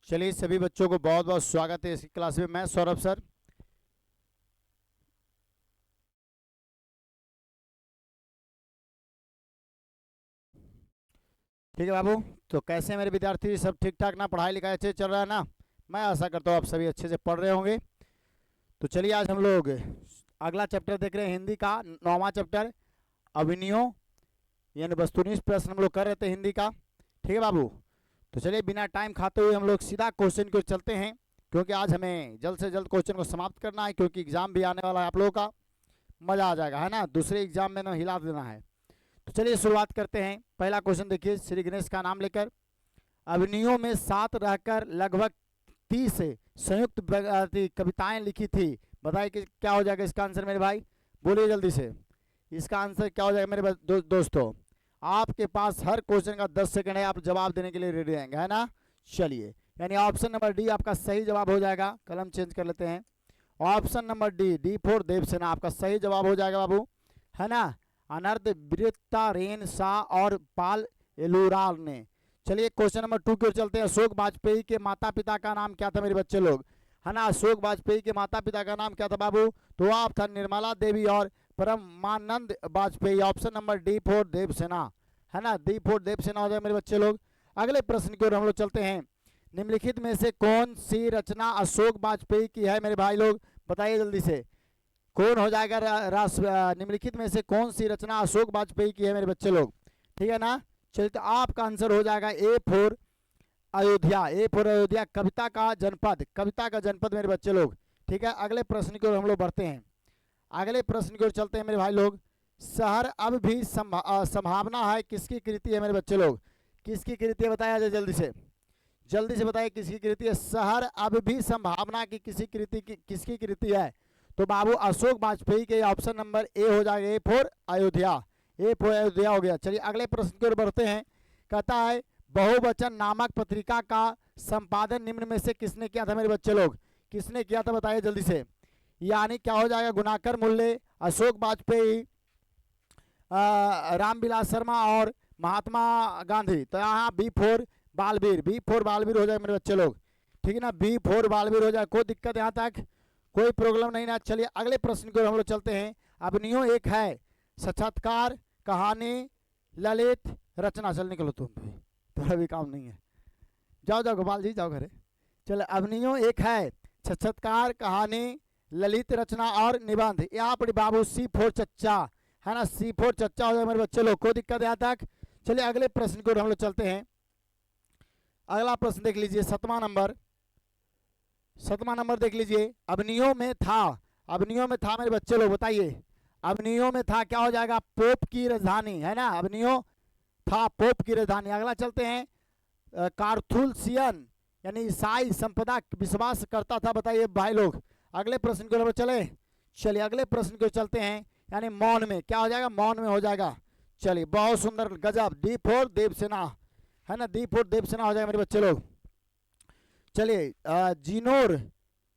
चलिए सभी बच्चों को बहुत बहुत स्वागत है इस क्लास में। मैं सौरभ सर। ठीक है बाबू। तो कैसे हैं मेरे विद्यार्थी? सब ठीक ठाक ना? पढ़ाई लिखाई अच्छे से चल रहा है ना? मैं आशा करता हूँ आप सभी अच्छे से पढ़ रहे होंगे। तो चलिए आज हम लोग अगला चैप्टर देख रहे हैं, हिंदी का 9वां चैप्टर, अभिनयों यानी वस्तुनिष्ठ प्रश्न हम लोग कर रहे थे हिंदी का। ठीक है बाबू। तो चलिए बिना टाइम खाते हुए हम लोग सीधा क्वेश्चन की ओर चलते हैं, क्योंकि आज हमें जल्द से जल्द क्वेश्चन को समाप्त करना है, क्योंकि एग्जाम भी आने वाला है आप लोगों का। मजा आ जाएगा, है ना? दूसरे एग्जाम में ना हिला देना है। तो चलिए शुरुआत करते हैं। पहला क्वेश्चन देखिए, श्री गणेश का नाम लेकर अभिनयों में साथ रहकर लगभग 30 संयुक्त कविताएं लिखी थी। बताइए कि क्या हो जाएगा इसका आंसर मेरे भाई? बोलिए जल्दी से। इसका आंसर क्या हो जाएगा मेरे दोस्तों? आपके पास हर क्वेश्चन का 10 सेकंड है, आप जवाब देने के लिए रेडी रहेंगे, है ना? चलिए, यानी ऑप्शन नंबर डी आपका सही जवाब हो जाएगा। कलम चेंज कर लेते हैं। Option number D for Devasena आपका सही जवाब हो जाएगा बाबू, है ना? अनर्थ वृत्ता रेन शाह और पाल एलुराल ने। चलिए क्वेश्चन नंबर 2 की ओर चलते हैं। अशोक वाजपेयी के माता पिता का नाम क्या था मेरे बच्चे लोग? है ना? अशोक वाजपेयी के माता पिता का नाम क्या था बाबू? तो आप था निर्मला देवी और Parmanand Vajpayee. Option number D for Devsena, है ना? डी फॉर देवसेना हो जाए मेरे बच्चे लोग। अगले प्रश्न की ओर हम लोग चलते हैं। निम्नलिखित में से कौन सी रचना अशोक वाजपेयी की है मेरे भाई लोग? बताइए जल्दी से। कौन हो जाएगा निम्नलिखित में से कौन सी रचना अशोक वाजपेयी की है मेरे बच्चे लोग? ठीक है ना? चलिए तो आपका आंसर हो जाएगा A for Ayodhya. A for Ayodhya, कविता का जनपद, कविता का जनपद मेरे बच्चे लोग। ठीक है, अगले प्रश्न की ओर हम लोग बढ़ते हैं। अगले प्रश्न की ओर चलते हैं मेरे भाई लोग। शहर अब भी संभावना है किसकी कृति है मेरे बच्चे लोग? किसकी कृति है बताया जाए जल्दी से, जल्दी से बताइए किसकी कृति है? शहर अब भी संभावना की किसी कृति की, किसकी कृति है? तो बाबू अशोक वाजपेयी के। ऑप्शन नंबर ए हो जाएगा, A for Ayodhya. A for Ayodhya हो गया। चलिए अगले प्रश्न की ओर बढ़ते हैं। कहता है बहुवचन नामक पत्रिका का संपादन निम्न में से किसने किया था मेरे बच्चे लोग? किसने किया था बताइए जल्दी से। यानी क्या हो जाएगा? गुणाकर मूल्य, अशोक वाजपेयी, रामविलास शर्मा और महात्मा गांधी। तो यहाँ B for Balveer, B for Balveer हो जाए मेरे बच्चे लोग। ठीक है ना? बी फोर बालवीर हो जाए। कोई दिक्कत यहाँ तक? कोई प्रॉब्लम नहीं ना? चलिए अगले प्रश्न को हम लोग चलते हैं। अभिनयों एक है, साक्षात्कार, कहानी, ललित रचना। चल निकलो तुम भी, तुम्हारा भी काम नहीं है। जाओ जाओ गोपाल जी जाओ घरे। चलो, अभिनयों एक है, साक्षात्कार, कहानी, ललित रचना और निबंध। यहाँ पर बाबू सी फोर चच्चा, है ना? सी फोर चच्चा हो जाए मेरे बच्चे लोग। कोई दिक्कत यहाँ तक? चलिए अगले प्रश्न को हम लोग चलते हैं। अगला प्रश्न देख लीजिए, 7वां नंबर, 7वां नंबर देख लीजिए। अभिनयों में था, अभिनयों में था मेरे बच्चे लोग, बताइए। अभिनयों में था क्या हो जाएगा? पोप की राजधानी, है ना? अभिनयों था पोप की राजधानी। अगला चलते हैं। कार्थुलसियन यानी ईसाई संपदा विश्वास करता था, बताइए भाई लोग। अगले प्रश्न को हम चले। चलिए अगले प्रश्न को चलते हैं। यानी मौन में क्या हो जाएगा? मौन में हो जाएगा। चलिए बहुत सुंदर, गजब। डी फोर देवसेना, है ना? डी फोर देवसेना हो जाएगा मेरे बच्चे लोग। चलिए जीनोर,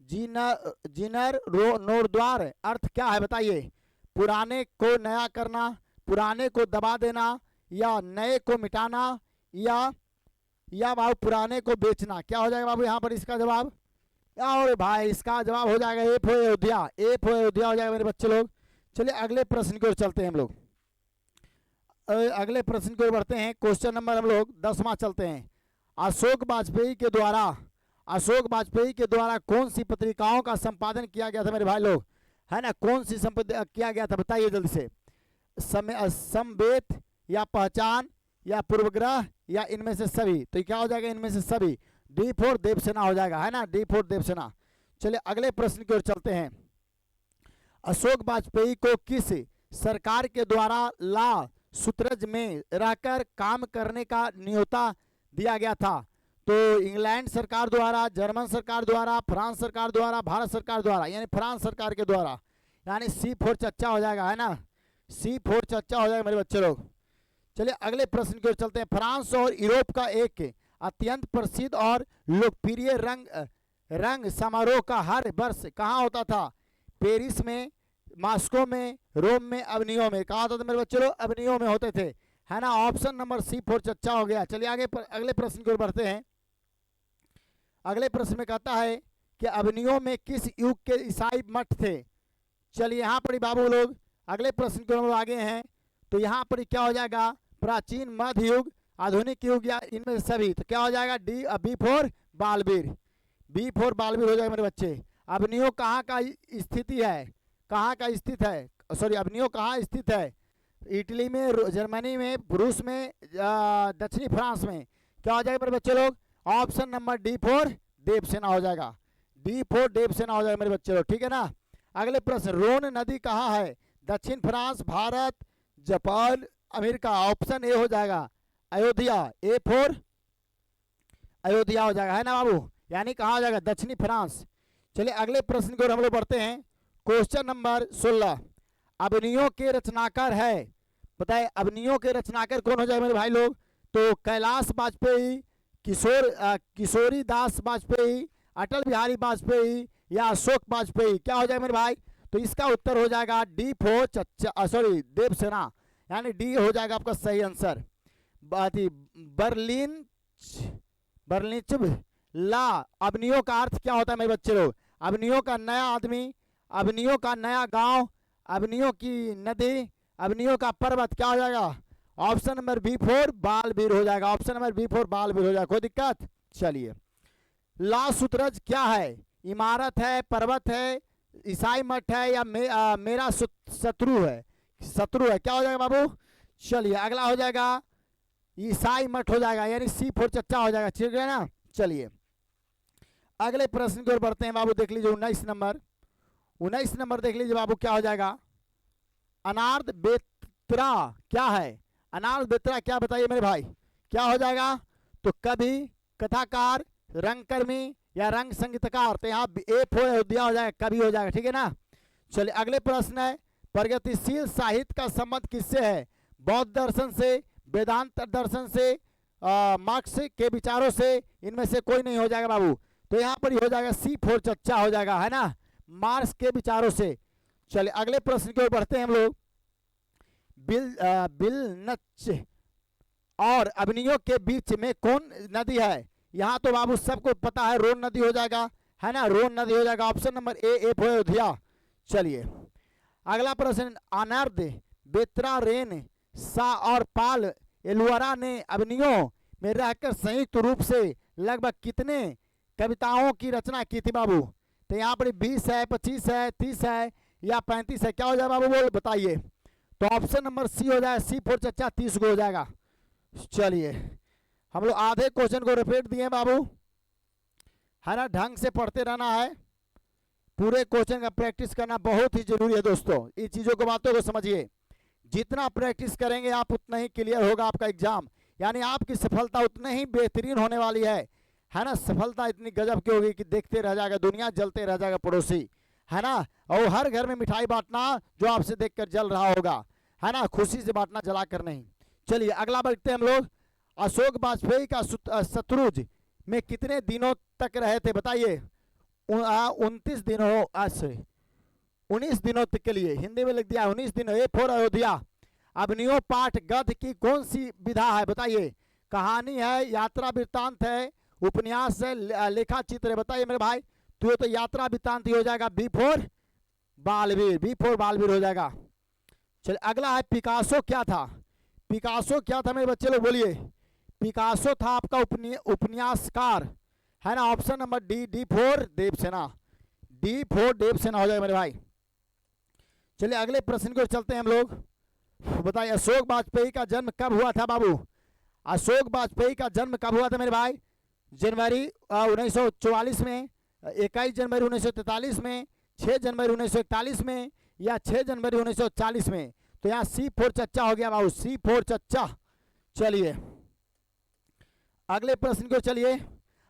जीनर नोरद्वार अर्थ क्या है बताइए? पुराने को नया करना, पुराने को दबा देना, या नए को मिटाना, या बाबू पुराने को बेचना। क्या हो जाएगा बाबू यहाँ पर इसका जवाब? और भाई इसका जवाब हो जाएगा A for Ayodhya. A for Ayodhya हो जाएगा मेरे बच्चे लोग। चलिए अगले प्रश्न की ओर चलते हैं हम लोग। अगले प्रश्न की ओर बढ़ते हैं। क्वेश्चन नंबर हम लोग 10वां चलते हैं। अशोक वाजपेयी के द्वारा, अशोक वाजपेयी के द्वारा कौन सी पत्रिकाओं का संपादन किया गया था मेरे भाई लोग? है ना? कौन सी किया गया था बताइए जल्दी से। समवेत, या पहचान, या पूर्वग्रह, या इनमें से सभी। तो क्या हो जाएगा? इनमें से सभी। डी फोर देवसेना हो जाएगा, है ना? D for Devasena. चलिए अगले प्रश्न की ओर चलते हैं। अशोक वाजपेयी को किस सरकार के द्वारा ला सूत्रज में रहकर काम करने का न्योता दिया गया था? तो इंग्लैंड सरकार द्वारा, जर्मन सरकार द्वारा, फ्रांस सरकार द्वारा, भारत सरकार द्वारा, यानी फ्रांस सरकार के द्वारा। यानी सी फोर चच्चा हो जाएगा, है ना? सी फोर चच्चा हो जाएगा मेरे बच्चे लोग। चलिए अगले प्रश्न की ओर चलते हैं। फ्रांस और यूरोप का एक अत्यंत प्रसिद्ध और लोकप्रिय रंग समारोह का हर वर्ष कहाँ होता था? पेरिस में, मॉस्को में, रोम में, अभिनयों में। कहा होता था मेरे बच्चे लोग? अभिनयों में होते थे, है ना? ऑप्शन नंबर सी फोर चच्चा हो गया। चलिए आगे अगले प्रश्न की ओर बढ़ते हैं। अगले प्रश्न में कहता है कि अवनियों में किस युग के ईसाई मठ थे। चलिए यहाँ पर बाबू लोग अगले प्रश्न को हम आगे हैं, तो यहाँ पर क्या हो जाएगा, प्राचीन, मध्य युग, आधुनिक युग या इनमें सभी। तो क्या हो जाएगा, B for Balveer, B for Balveer हो जाएगा मेरे बच्चे। अवनियों कहाँ का स्थिति है, कहाँ का स्थित है, सॉरी अवनियों कहाँ स्थित है, इटली में, जर्मनी में, रूस में, दक्षिणी फ्रांस में। क्या हो जाएगा मेरे बच्चे लोग, option number D for Devasena हो जाएगा, डी फॉर देवसेना हो जाएगा मेरे बच्चे लोग, ठीक है ना। अगले प्रश्न, रोन नदी कहाँ है, दक्षिण France, Bharat, Japan, America. Option A हो जाएगा अयोध्या, ए फॉर अयोध्या हो जाएगा, है ना बाबू, यानी कहाँ हो जाएगा, दक्षिणी फ्रांस। चलिए अगले प्रश्न की ओर हम लोग बढ़ते हैं। क्वेश्चन नंबर 16, अवनियों के रचनाकार है, बताए अवनियों के रचनाकार कौन हो जाए मेरे भाई लोग। तो कैलाश वाजपेयी, किशोरी दास वाजपेयी, अटल बिहारी वाजपेयी या अशोक वाजपेयी। क्या हो जाए मेरे भाई, तो इसका उत्तर हो जाएगा डी फॉर सॉरी देवसेना, यानी डी हो जाएगा आपका सही आंसर। बर्लिच ला, अवनियों का अर्थ क्या होता है मेरे बच्चे लोग, अवनियों का नया आदमी, अवनियों का नया गांव, अवनियों की नदी, अवनियों का पर्वत। क्या हो जाएगा, option number B for Balveer हो जाएगा, option number B for Balveer हो जाएगा, कोई दिक्कत। चलिए ला सूत्रज क्या है, इमारत है, पर्वत है, ईसाई मठ है या मेरा शत्रु है, शत्रु है। क्या हो जाएगा बाबू, चलिए अगला हो जाएगा ईसाई मठ हो जाएगा, यानी सी फॉर चच्चा हो जाएगा, ठीक है ना। चलिए अगले प्रश्न की ओर बढ़ते हैं बाबू, देख लीजिए 19 नंबर, 19 नंबर देख लीजिए बाबू, क्या हो जाएगा, अनार्द बेत्रा क्या है, अनार्द बेत्रा क्या, बताइए मेरे भाई, क्या हो जाएगा। तो कवि, कथाकार, रंगकर्मी या रंग संगीतकार। तो यहाँ ए फॉर अयोध्या हो जाएगा, कवि हो जाएगा, ठीक है ना। चलिए अगले प्रश्न है, प्रगतिशील साहित्य का संबंध किससे है, बौद्ध दर्शन से, वेदांत दर्शन से, मार्क्स के विचारों से, इनमें से कोई नहीं हो जाएगा बाबू। तो यहाँ पर हो जाएगा सी फॉर चच्चा हो जाएगा, है ना, मार्क्स के विचारों से। चलिए अगले प्रश्न की ओर बढ़ते हैं हम लोग। बिल नच और अवनियों के बीच में कौन नदी है, यहाँ तो बाबू सबको पता है, रोन नदी हो जाएगा, है ना, रोन नदी हो जाएगा, option number A for Ayodhya. चलिए अगला प्रश्न, अनार्द बेत्रा रेन सा और पाल एलुआरा ने अवनियों में रहकर संयुक्त रूप से लगभग कितने कविताओं की रचना की थी बाबू। तो यहाँ पर 20 है, 25 है, 30 है या 35 है। क्या हो जाए बाबू, बोल बताइए। तो ऑप्शन नंबर सी हो जाए, सी फॉर चच्चा 30 को हो जाएगा। चलिए हम लोग आधे क्वेश्चन को रिपीट दिए बाबू, है ना, ढंग से पढ़ते रहना है, पूरे क्वेश्चन का प्रैक्टिस करना बहुत ही जरूरी है दोस्तों। इन चीजों को, बातों को समझिए, जितना प्रैक्टिस करेंगे आप उतना ही क्लियर होगा आपका एग्जाम, यानी आपकी सफलता उतना ही बेहतरीन होने वाली है ना। सफलता इतनी गजब की होगी कि देखते रह जाएगा दुनिया, जलते रह जाएगा पड़ोसी, है ना। और हर घर में मिठाई बांटना जो आपसे देखकर जल रहा होगा, है ना, खुशी से बांटना, जला कर नहीं। चलिए अगला बढ़ते हैं हम लोग। अशोक वाजपेयी का शत्रुज में कितने दिनों तक रहे थे, बताइए। 29 दिनों, 19 दिनों तक के लिए, हिंदी में लिख दिया 19 दिनों, ए फॉर अयोध्या। अवनियों पाठ गद्य की कौन सी विधा है, बताइए। कहानी है, यात्रा वृत्तांत है, उपन्यास है, लेखा चित्र है, बताइए मेरे भाई। तो ये तो यात्रा वृत्तांत ही हो जाएगा, B for Balveer, B for Balveer हो जाएगा। चलिए अगला है, पिकासो क्या था, पिकासो क्या था मेरे बच्चे लोग, बोलिए। पिकासो था आपका उपन्यासकार, है ना, option number D for Devasena, D for Devasena हो जाएगा मेरे भाई। चलिए अगले प्रश्न को चलते हैं हम लोग, बताइए अशोक वाजपेयी का जन्म कब हुआ था बाबू। अशोक वाजपेयी का जन्म कब हुआ था मेरे भाई, जनवरी 1944 में, 21 जनवरी 1943 में, 6 जनवरी 1941 में या 6 जनवरी 1940 में। तो यहाँ सी फॉर चच्चा हो गया बाबू, सी फॉर चच्चा। चलिए अगले प्रश्न को चलिए,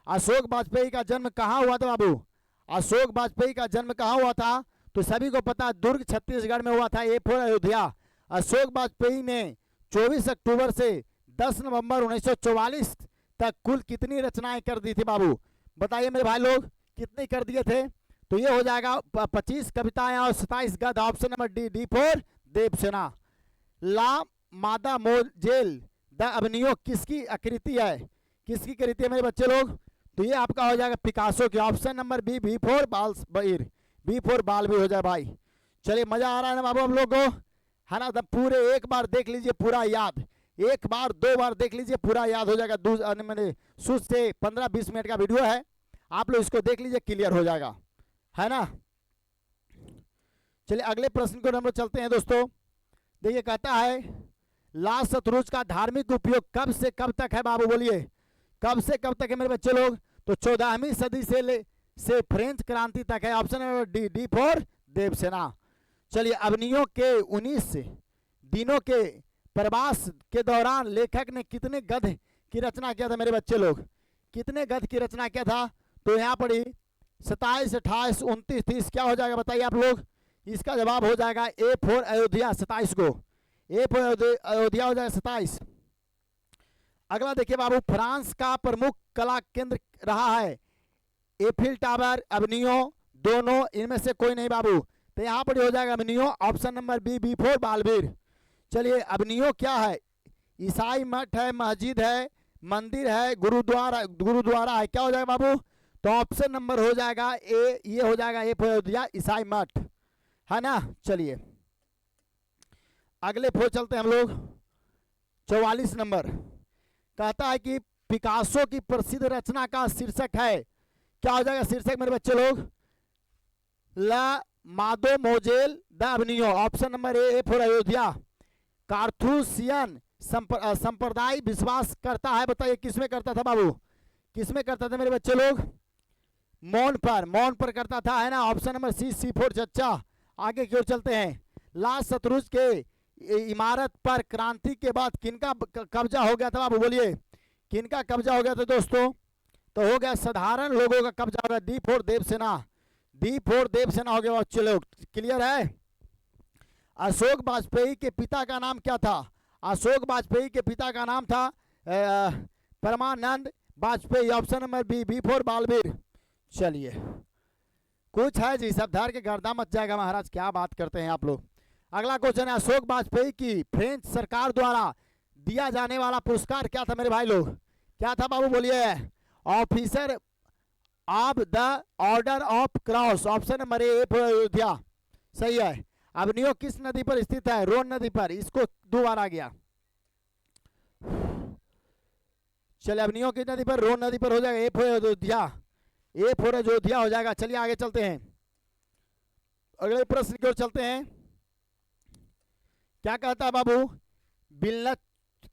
अशोक वाजपेयी का जन्म कहाँ हुआ था बाबू। अशोक वाजपेयी का जन्म कहाँ हुआ था, तो सभी को पता, दुर्ग छत्तीसगढ़ में हुआ था, ए फॉर अयोध्या। अशोक वाजपेयी ने 24 अक्टूबर से 10 नवंबर 1944 तक कुल कितनी रचनाएं कर दी थी बाबू, बताइए मेरे भाई लोग, कितनी कर दिए थे। तो ये हो जाएगा 25 कविताएं और 27 गद्य, option number D for Devsena. ला मादा मोजेल द अवनियों किसकी आकृति है, किसकी कृति है मेरे बच्चे लोग। तो ये आपका हो जाएगा पिकासो की। Option number B, B for Balbir, B for Balbir हो जाए भाई। चलिए मजा आ रहा है ना बाबू हम लोग को, है ना। तब पूरे एक बार देख लीजिए पूरा याद, एक बार दो बार देख लीजिए पूरा याद हो जाएगा। मैंने शुरू से 15-20 मिनट का वीडियो है, आप लोग इसको देख लीजिए, क्लियर हो जाएगा, है ना। चलिए अगले प्रश्न को हम लोग चलते हैं दोस्तों। देखिए कहता है लाल शतरूज का धार्मिक उपयोग कब से कब तक है बाबू, बोलिए कब से कब तक है मेरे बच्चे लोग। तो 14वीं सदी से फ्रेंच क्रांति तक है। Option number D, D for Devasena. चलिए अवनियों के 19 दिनों के प्रवास के दौरान लेखक ने कितने गद्य की रचना किया था मेरे बच्चे लोग, कितने गद्य की रचना किया था। तो यहाँ पर 27, 28, 29, 30 क्या हो जाएगा बताइए आप लोग। इसका जवाब हो जाएगा ए फॉर अयोध्या 27 को, ए फॉर अयोध्या हो जाएगा 27। अगला देखिए बाबू, फ्रांस का प्रमुख कला केंद्र रहा है एफिल टावर, अवनियों, दोनों, इनमें से कोई नहीं बाबू। तो यहाँ पर हो जाएगा अवनियों। Option number B, B for Balbir. चलिए अवनियों क्या है, ईसाई मठ है, मस्जिद है, मंदिर है, गुरुद्वारा है, क्या हो जाएगा बाबू। तो ऑप्शन नंबर हो जाएगा ए, ये हो जाएगा ए फॉर अयोध्या, ईसाई मठ, है ना। चलिए अगले फोर चलते हैं हम लोग। 44 नंबर कहता है कि पिकासो की प्रसिद्ध रचना का शीर्षक है, क्या हो जाएगा शीर्षक मेरे बच्चे लोग, ला मादोमोजेल द अवनियों। Option number A for Ayodhya. Carthusian संप्रदाय विश्वास करता है, बताइए किसमें करता था बाबू, किसमें करता था मेरे बच्चे लोग, मौन पर करता था, है ना। ऑप्शन नंबर सी, सी फोर चच्चा। आगे की ओर चलते हैं। लाल शतरूज के इमारत पर क्रांति के बाद किनका कब्जा हो गया था बाबू, बोलिए किनका कब्जा हो गया था दोस्तों। तो हो गया साधारण लोगों का कब्जा हो गया, D for Devasena, D for Devasena हो गया। चलो क्लियर है। अशोक वाजपेयी के पिता का नाम क्या था, अशोक वाजपेयी के पिता का नाम था Parmanand Vajpayee. Option number B, B for Balbir. चलिए कुछ है जी, सब धर के गर्दा मच जाएगा महाराज, क्या बात करते हैं आप लोग। अगला क्वेश्चन है, अशोक वाजपेयी की फ्रेंच सरकार द्वारा दिया जाने वाला पुरस्कार क्या था मेरे भाई लोग, क्या था बाबू बोलिए। Officer of the order of cross. Option number A for Ayodhya, सही है। अवनियों किस नदी पर स्थित है, रोन नदी पर, इसको 2 बार आ गया। चलिए अवनियों किस नदी पर, रोन नदी पर हो जाएगा, A for Ayodhya, A for Ayodhya हो जाएगा। चलिए आगे चलते हैं, अगले प्रश्न की ओर चलते हैं। क्या कहता है बाबू, बिलनत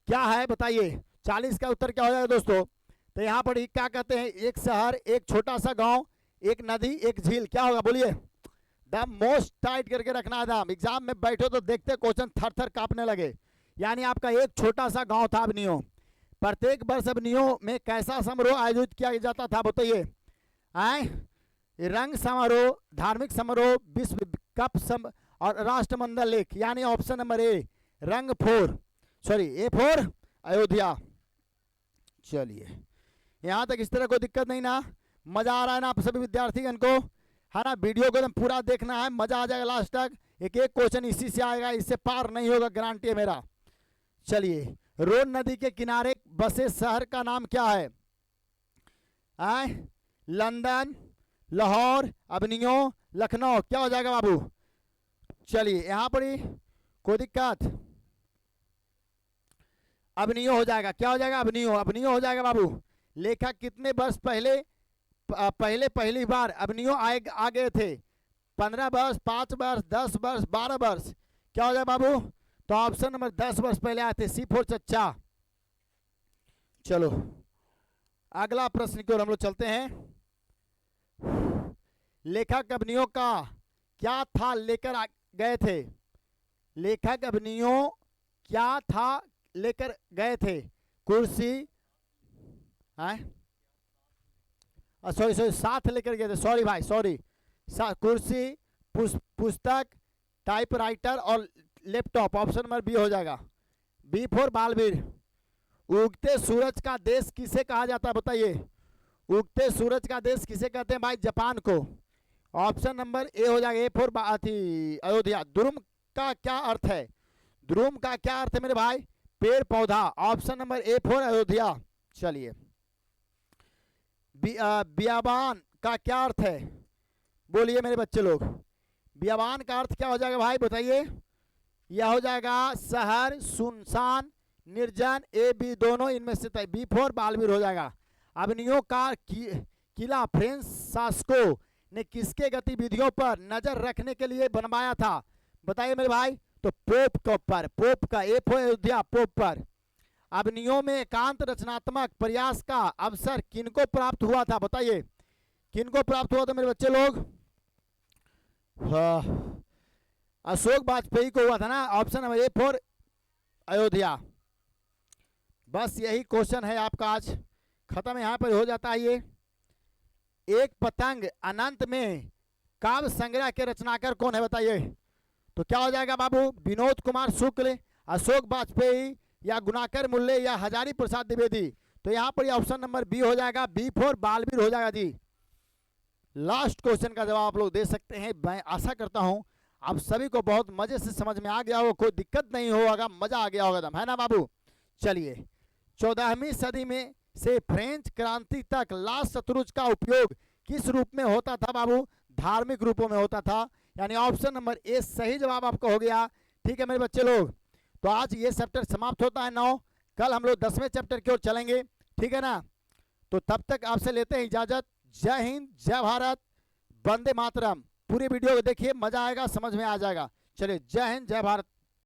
क्या है बताइए। 40 का उत्तर क्या हो जाएगा दोस्तों। तो यहाँ पर क्या कहते हैं, एक शहर, एक छोटा सा गांव, एक नदी, एक झील, क्या होगा बोलिए। द मोस्ट टाइट करके रखना है दाम, एग्जाम में बैठो तो देखते क्वेश्चन थर थर कांपने लगे। यानी आपका एक छोटा सा गांव था अवनियों। प्रत्येक वर्ष अवनियों में कैसा समारोह आयोजित किया जाता था बताइए। रंग समारोह, धार्मिक समारोह, विश्व कप और राष्ट्रमंडल लेख। यानी ऑप्शन नंबर ए, रंग फोर, सॉरी ए फोर अयोध्या। चलिए यहाँ तक इस तरह कोई दिक्कत नहीं ना, मजा आ रहा है ना आप सभी विद्यार्थीगण को, है ना। वीडियो को एकदम पूरा देखना है, मजा आ जाएगा लास्ट तक। एक एक क्वेश्चन इसी से आएगा, इससे पार नहीं होगा, गारंटी है मेरा। चलिए रोन नदी के किनारे बसे शहर का नाम क्या है, लंदन, लाहौर, अवनियों, लखनऊ, क्या हो जाएगा बाबू। चलिए यहाँ पर ही कोई दिक्कत, अवनियों हो जाएगा, क्या हो जाएगा, अवनियों, अवनियों हो जाएगा बाबू। लेखक कितने वर्ष पहली बार अवनियों आ गए थे, 15 वर्ष, 5 वर्ष, 10 वर्ष, 12 वर्ष, क्या हो जाए बाबू। तो ऑप्शन नंबर 10 वर्ष पहले आए थे, सी फोर चच्चा। चलो अगला प्रश्न की ओर हम लोग चलते हैं। लेखक अवनियों का क्या था लेकर गए थे, लेखक अवनियों क्या था लेकर गए थे, कुर्सी, सॉरी साथ लेकर गए थे, सॉरी भाई सॉरी, कुर्सी, पुस्तक, टाइपराइटर और लैपटॉप। ऑप्शन नंबर बी हो जाएगा, बी फोर बालबीर। उगते सूरज का देश किसे कहा जाता है बताइए, उगते सूरज का देश किसे कहते हैं भाई, जापान को। ऑप्शन नंबर ए हो जाएगा, ए फोर अयोध्या। ध्रुव का क्या अर्थ है, ध्रुव का क्या अर्थ है मेरे भाई, पेड़ पौधा। ऑप्शन नंबर ए फोर अयोध्या। चलिए बियाबान का क्या अर्थ है? बोलिए मेरे बच्चे लोग, बियाबान का अर्थ क्या हो जाएगा भाई बताइए? यह हो जाएगा शहर, सुनसान, निर्जन। ए बी दोनों इनमें से तय। बी फॉर बालवीर हो जाएगा। अबनियों का किला फ्रेंच शासकों ने किसके गतिविधियों पर नजर रखने के लिए बनवाया था? बताइए मेरे भाई। तो पोप के ऊपर, पोप का ए फॉर अयोध्या, पोप पर। अबनियों में एकांत रचनात्मक प्रयास का अवसर किनको प्राप्त हुआ था? बताइए किनको प्राप्त हुआ था मेरे बच्चे लोग? अशोक वाजपेयी को हुआ था ना। Option number A for Ayodhya. बस यही क्वेश्चन है आपका, आज खत्म यहाँ पर हो जाता है ये। एक पतंग अनंत में काव्य संग्रह के रचनाकार कौन है बताइए? तो क्या हो जाएगा बाबू? विनोद कुमार शुक्ल, अशोक वाजपेयी, या गुणाकर मुल्ले, या हजारी प्रसाद द्विवेदी। तो यहाँ पर ऑप्शन नंबर बी हो जाएगा, बी फॉर बालवीर हो जाएगा जी। लास्ट क्वेश्चन का जवाब आप लोग दे सकते हैं। मैं आशा करता हूं आप सभी को बहुत मजे से समझ में आ गया होगा, कोई दिक्कत नहीं होगा, मजा आ गया होगा, है ना बाबू? चलिए, 14वीं सदी में से फ्रेंच क्रांति तक लाल शतरुंज का उपयोग किस रूप में होता था बाबू? धार्मिक रूपों में होता था। यानी ऑप्शन नंबर ए सही जवाब आपका हो गया। ठीक है मेरे बच्चे लोग, तो आज ये चैप्टर समाप्त होता है 9। कल हम लोग 10वें चैप्टर की ओर चलेंगे, ठीक है ना? तो तब तक आपसे लेते हैं इजाजत। जय हिंद, जय भारत, वंदे मातरम। पूरी वीडियो को देखिए, मजा आएगा, समझ में आ जाएगा। चलिए, जय हिंद, जय भारत।